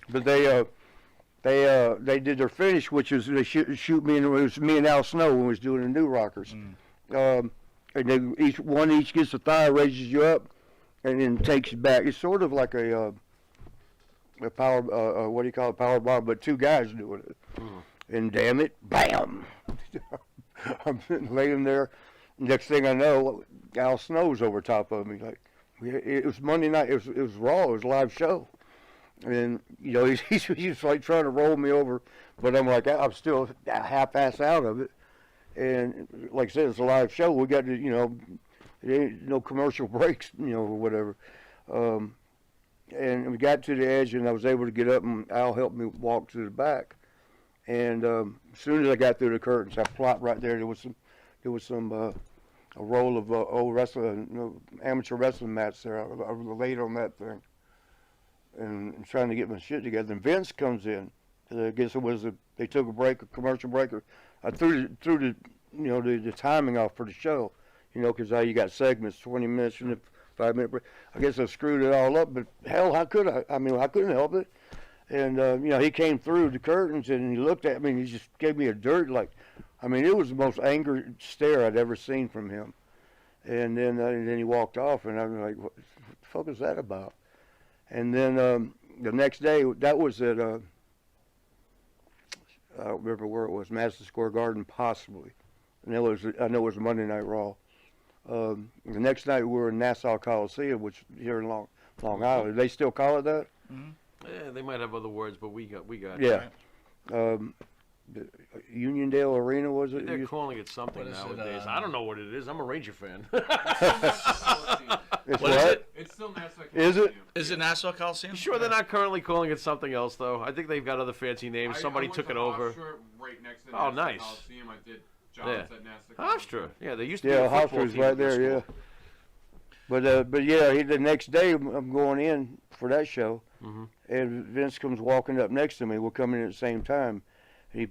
But they did their finish, which was they shoot me, and it was me and Al Snow when we was doing the New Rockers. And they each gets a thigh, raises you up, and then takes you back. It's sort of like a power, what do you call it, power bomb, but two guys doing it. And damn it, bam! I'm laying there. Next thing I know, Al Snow's over top of me. Like, it was Monday night. It was Raw. It was a live show. And, you know, he's like trying to roll me over, but I'm like, I'm still half-ass out of it. And like I said, it's a live show. We got to, you know, there ain't no commercial breaks, you know, or whatever. And we got to the edge, and I was able to get up, and Al helped me walk to the back. And as soon as I got through the curtains, I plopped right there. There was some a roll of old wrestling, amateur wrestling mats there. I laid on that thing. And trying to get my shit together. And Vince comes in. I guess they took a break, a commercial break. I threw the you know the timing off for the show, you know, because you got segments, 20 minutes and a 5-minute break. I guess I screwed it all up, but hell, how could I? I mean, I couldn't help it. And you know, he came through the curtains and he looked at me and he just gave me a dirt like, I mean, it was the most angry stare I'd ever seen from him. And then he walked off, and I'm like, what the fuck is that about? And then the next day, that was at, I don't remember where it was, Madison Square Garden, possibly. And I know it was Monday Night Raw. The next night, we were in Nassau Coliseum, which here in Long Island. They still call it that? Mm-hmm. Yeah, they might have other words, but we got yeah. Right. Uniondale Arena, was it? They're calling it something nowadays. I don't know what it is. I'm a Ranger fan. It's what is it? It's still Nassau Coliseum. Is it? Is it Nassau Coliseum? You sure they're not currently calling it something else, though? I think they've got other fancy names. Somebody took it over. Right next to Oh, Nassau nice. Coliseum. I did jobs at Nassau Hofstra. Yeah, they used to Yeah, be a football Hofstra's team right at the there, school. yeah. But yeah, the next day I'm going in for that show, and Vince comes walking up next to me. We're coming in at the same time. He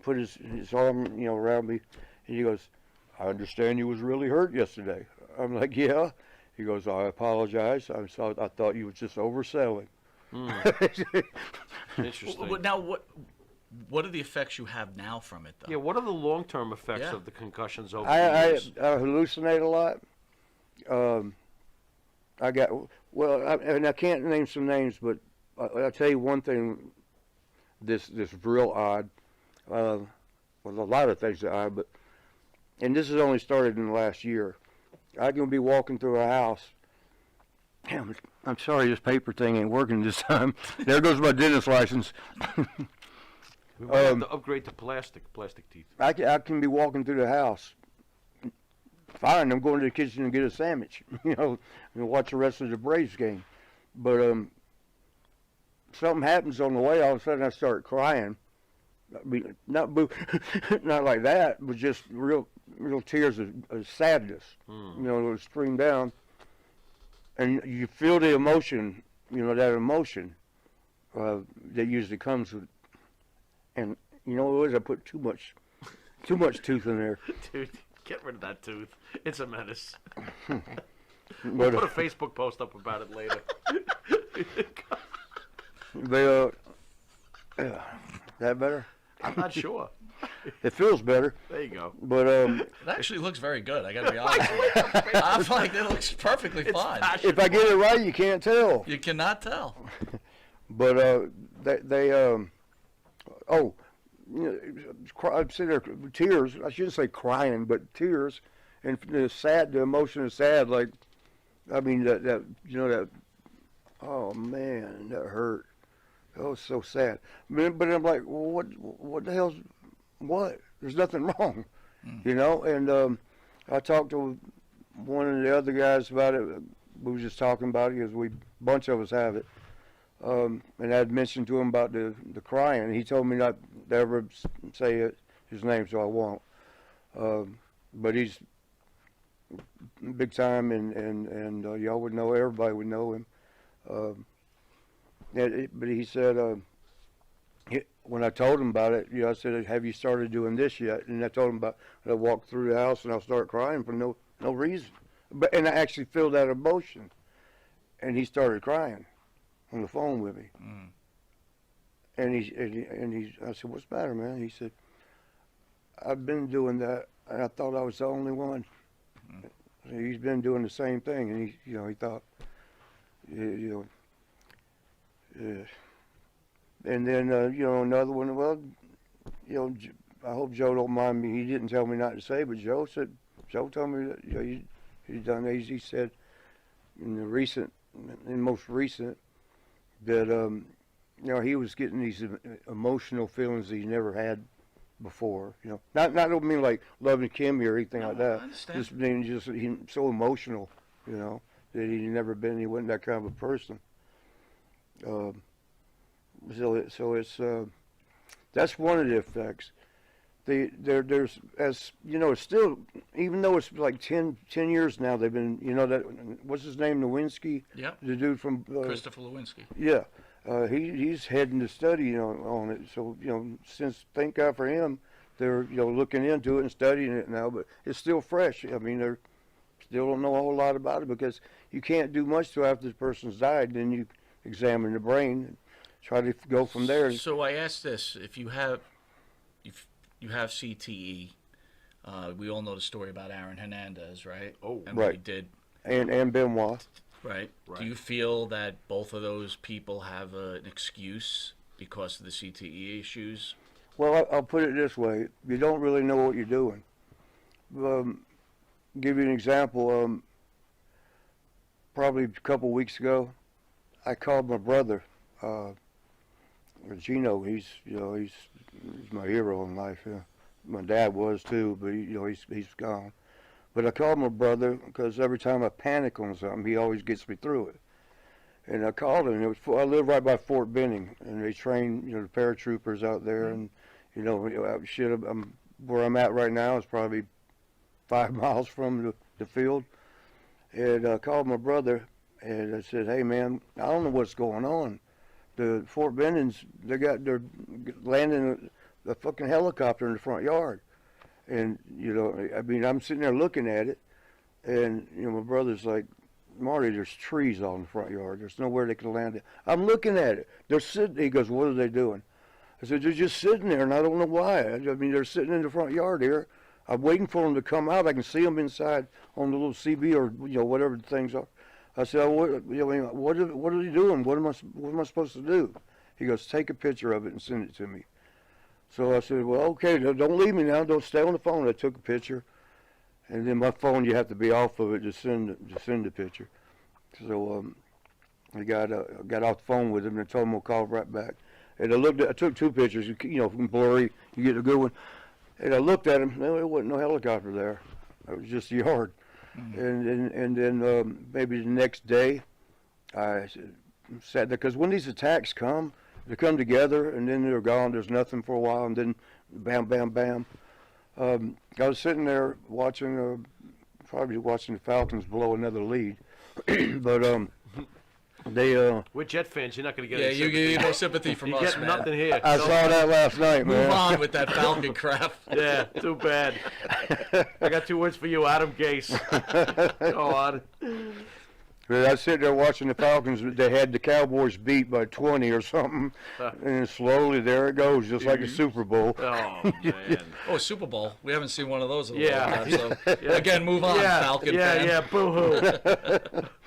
put his arm, you know, around me, and he goes, "I understand you was really hurt yesterday." I'm like, "Yeah." He goes, "I apologize. I thought you was just overselling." Interesting. Now, what are the effects you have now from it, though? Yeah, what are the long-term effects of the concussions over the I years? hallucinate a lot. I got, and I can't name some names, but I'll tell you one thing this real odd. Well, a lot of things are odd, and this has only started in the last year. I can be walking through a house. Damn, I'm sorry, this paper thing ain't working this time. There goes my dentist license. We might have to upgrade to plastic teeth. I can be walking through the house. Fine, I'm going to the kitchen and get a sandwich, you know, and watch the rest of the Braves game. But something happens on the way. All of a sudden, I start crying. I mean, not like that, but just real tears of sadness. You know, it'll stream down, and you feel the emotion. You know, that emotion that usually comes with. And you know what it was? I put too much tooth in there. Dude, get rid of that tooth. It's a menace. But, put a Facebook post up about it later. That better? I'm not sure. It feels better. There you go. But It actually looks very good. I got to be honest with you. I'm like, it looks perfectly fine. if I get it right, you can't tell. You cannot tell. But you know, I'm sitting there, tears. I shouldn't say crying, but tears, and the emotion is sad. Like, I mean, that you know that. Oh man, that hurt. Oh, it's so sad. But I'm like, well, what the hell's what? There's nothing wrong, you know. And I talked to one of the other guys about it. We were just talking about it because a bunch of us have it. And I'd mentioned to him about the crying. He told me not to ever say his name, so I won't. But he's big time, and y'all would know. Everybody would know him. But he said, when I told him about it, you know, I said, "Have you started doing this yet?" And I told him about. I walked through the house and I'll start crying for no reason. And I actually feel that emotion, and he started crying. on the phone with me. Mm. I said, "What's the matter, man?" He said, "I've been doing that, and I thought I was the only one." He's been doing the same thing, and he thought, and then another one. Well, I hope Joe don't mind me. He didn't tell me not to say, but Joe told me that he done. He said in most recent, that he was getting these emotional feelings that he never had before. Not I don't mean like loving Kimmy or anything like that. I understand. Just being he's so emotional, that he wasn't that kind of a person. So it's that's one of the effects. There's it's still, even though it's like 10 years now, they've been, that, what's his name, Nowinski? Yeah. The dude from Christopher Lewinsky. Yeah. He's heading the study, on it. So, since, thank God for him, they're, looking into it and studying it now, but it's still fresh. I mean, they still don't know a whole lot about it, because you can't do much till after the person's died. Then you examine the brain and try to go from there. So I asked this: if you have CTE, we all know the story about Aaron Hernandez, right? Oh, and right. What he did. And Benoit. Right. Right. Do you feel that both of those people have an excuse because of the CTE issues? Well, I'll put it this way: you don't really know what you're doing. Give you an example. Probably a couple weeks ago, I called my brother, Gino. He's my hero in life. Yeah. My dad was too, but he's gone. But I called my brother because every time I panic on something, he always gets me through it. And I called him. I live right by Fort Benning, and they train the paratroopers out there. And where I'm at right now is probably 5 miles from the field. And I called my brother, and I said, "Hey man, I don't know what's going on. The Fort Benning's they're landing a fucking helicopter in the front yard." And I'm sitting there looking at it, and my brother's like, "Marty, there's trees all in the front yard. There's nowhere they can land it." I'm looking at it. They're sitting. He goes, "What are they doing?" I said, "They're just sitting there, and I don't know why. I mean, they're sitting in the front yard here. I'm waiting for them to come out. I can see them inside on the little CB or whatever the things are." I said, what are they doing? What am I supposed to do?" He goes, "Take a picture of it and send it to me." So I said, "Well, okay, don't leave me now. Don't stay on the phone." I took a picture, and then my phone, you have to be off of it to send the picture. So I got off the phone with him and told him we'll call right back. And I took two pictures, from blurry, you get a good one. And I looked at him. No, there wasn't no helicopter there. It was just a yard. Mm-hmm. And then maybe the next day, I sat there, because when these attacks come, they come together and then they're gone. There's nothing for a while, and then bam, bam, bam. I was sitting there probably watching the Falcons blow another lead, but they. We're Jet fans. You're not going to get. Yeah, any you sympathy. get no sympathy from You're us, getting man. nothing here. I saw that last night, man. Move on with that Falcon crap. Yeah, too bad. I got 2 words for you, Adam Gase. Go on. But I was sitting there watching the Falcons. They had the Cowboys beat by 20 or something, and slowly there it goes, just like a Super Bowl. Oh man. Oh, Super Bowl. We haven't seen one of those in a Yeah. long time. So again, move on, Falcon fan. Yeah, boo-hoo.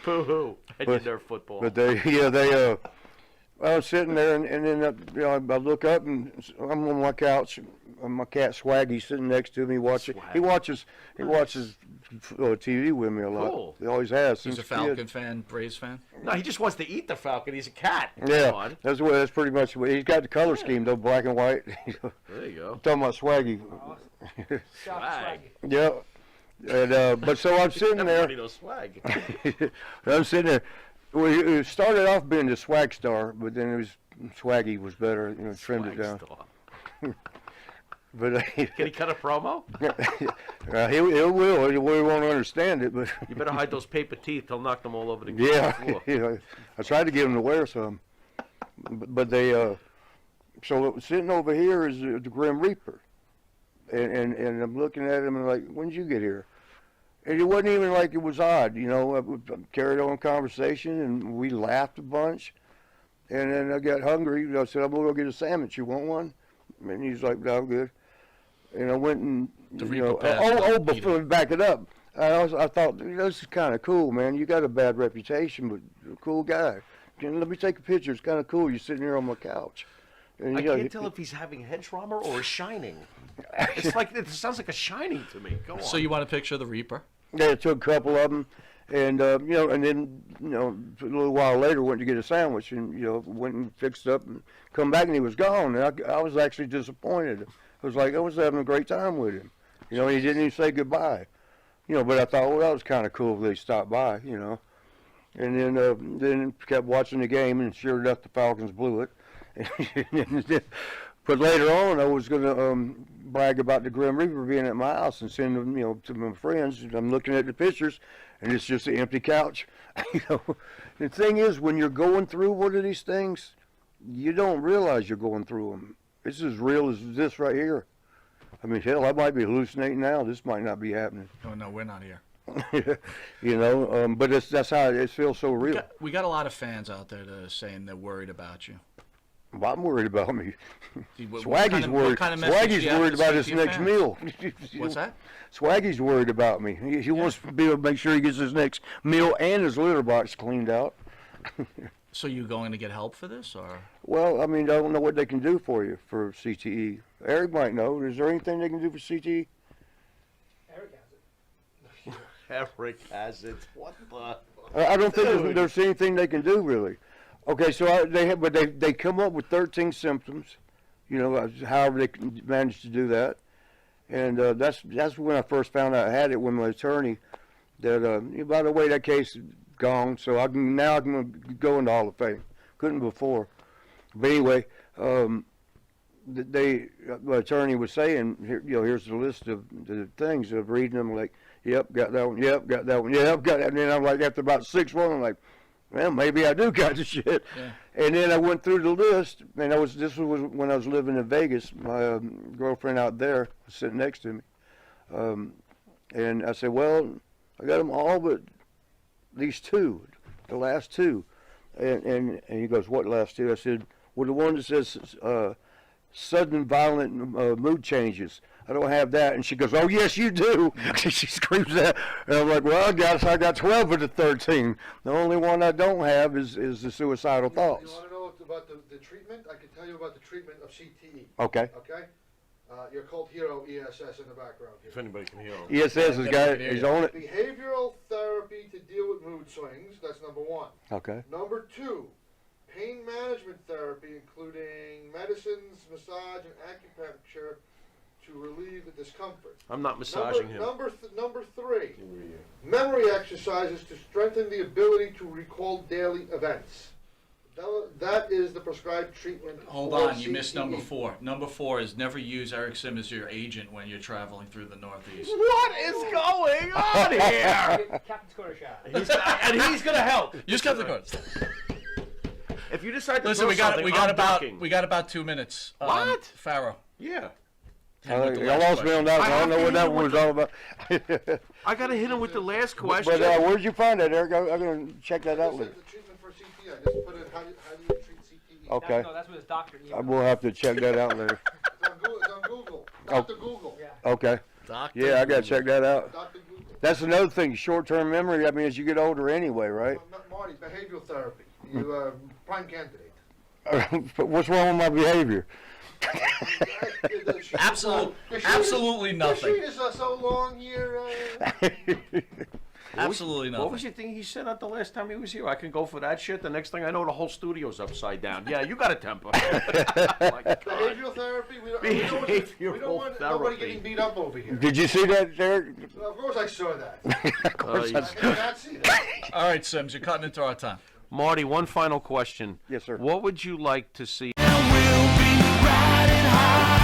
Boo-hoo. I did their football. But I was sitting there, and then I look up, and I'm on my couch. My cat Swaggy's sitting next to me watching. Swag. He watches TV with me a lot. Cool. He always has since He's a kid. Falcon fan, Braves fan. No, he just wants to eat the Falcon. He's a cat. Come Yeah, on. that's pretty much what he's got. The color scheme though, black and white. There you go. Talking about Swaggy. Swag. Yeah. And but so I'm sitting there. Everybody knows swag. I'm sitting there. Well, it started off being the Swag Star, but then it was Swaggy was better. Trimmed it down. Star. But Can he cut a promo? he will. He won't understand it, but You better hide those paper teeth. He'll knock them all over the yeah. floor. I tried to get him to wear some, but they. So sitting over here is the Grim Reaper, and I'm looking at him and like, "When did you get here?" And it wasn't even like it was odd, I carried on conversation and we laughed a bunch. And then I got hungry. I said, I'm going to go get a sandwich. You want one? And he's like, no, I'm good. And I went and, The you know, Reaper passed, before we back it up, I thought, this is kind of cool, man. You got a bad reputation, but you're a cool guy. Let me take a picture. It's kind of cool. You're sitting here on my couch. And, I you know, can't tell if he's having head trauma or a shining. It's like it sounds like a shining to me. Go on. So you want a picture of the Reaper? Yeah, I took a couple of them, and you know, and then you know, a little while later, went to get a sandwich, and you know, went and fixed up, and come back, and he was gone. And I was actually disappointed. I was like, I was having a great time with him, you know. He didn't even say goodbye, you know. But I thought, well, that was kind of cool if they stopped by, you know. And then kept watching the game, and sure enough, the Falcons blew it. But later on, I was going to brag about the Grim Reaper being at my house and send them, you know, to my friends. And I'm looking at the pictures, and it's just an empty couch. You know, the thing is, when you're going through one of these things, you don't realize you're going through them. It's as real as this right here. I mean, hell, I might be hallucinating now. This might not be happening. Oh no, we're not here. You know, but that's how it feels so real. We got a lot of fans out there that are saying they're worried about you. Well, I'm worried about me. What Swaggy's kind of- worried. what kind of message do Swaggy's you have worried to about say his to your next fans? meal. What's that? Swaggy's worried about me. He wants to be able to make sure he gets his next meal and his litter box cleaned out. So you going to get help for this, or? Well, I mean, I don't know what they can do for you for CTE. Eric might know. Is there anything they can do for CTE? Eric has it. Eric has it. What the? I don't think there's anything they can do really. Okay, so they come up with 13 symptoms, you know, however they can manage to do that, and that's when I first found out I had it with my attorney. That by the way, that case is gone, so I'm going to go into Hall of Fame. Couldn't before, but anyway, my attorney was saying, here, you know, here's the list of the things of reading them, like, yep, got that one, yep, got that one, yep, got that, and then I'm like, after about 6 one, I'm like, well, maybe I do got the shit. Yeah. And then I went through the list, and this was when I was living in Vegas. My girlfriend out there was sitting next to me, and I said, well, I got them all but these two, the last two. And he goes, what last two? I said, well, the one that says sudden violent mood changes. I don't have that. And she goes, oh, yes, you do. She screams that. And I'm like, well, I got 12 of the 13. The only one I don't have is the suicidal You thoughts. want to know about the treatment? I can tell you about the treatment of CTE. Okay. Okay? Your cult hero, ESS, in the background If here. anybody can hear him. ESS has got he's on it. Behavioral therapy to deal with mood swings. That's number one. Okay. Number two, pain management therapy, including medicines, massage, and acupuncture to relieve the discomfort. I'm not massaging him. Number three, memory exercises to strengthen the ability to recall daily events. That is the prescribed treatment. Hold for on, you missed CTE. number 4. Number 4 is never use Eric Sim as your agent when you're traveling through the Northeast. What is going on here? Captain's corner shot. He's gonna help. You just got the cards. If you decide to Listen, throw we got something, I'm ducking. about 2 minutes. What? Pharaoh. Yeah. with the I last lost me on question. that one. I don't know what that hit one was all about. I gotta hit him with the last question. But where'd you find that, Eric? I'm going to check that out This later. is the treatment for CTE. I just put in how do you treat CTE. Okay. No, that's what his doctor I emailed. will have to check that out later. It's on Google. Dr. Google. Yeah. Okay. Doctor. Yeah, I got to check that out. Dr. Google. That's another thing, short-term memory. I mean, as you get older anyway, right? Marty, behavioral therapy. You are prime candidate. What's wrong with my behavior? Absolutely The nothing. sheet is so long here. Absolutely What was nothing. your thing he said at the last time he was here? I can go for that shit. The next thing I know, the whole studio's upside down. Yeah, you got a temper. My God. Behavioral therapy. We don't want nobody Behavioral getting beat up over here. Did you see that, Eric? Well, of course I saw that. Of course you- I I did not see that. All right, Sims, you're cutting into our time. Marty, one final question. Yes, sir. What would you like to see? Yes, I will be riding high.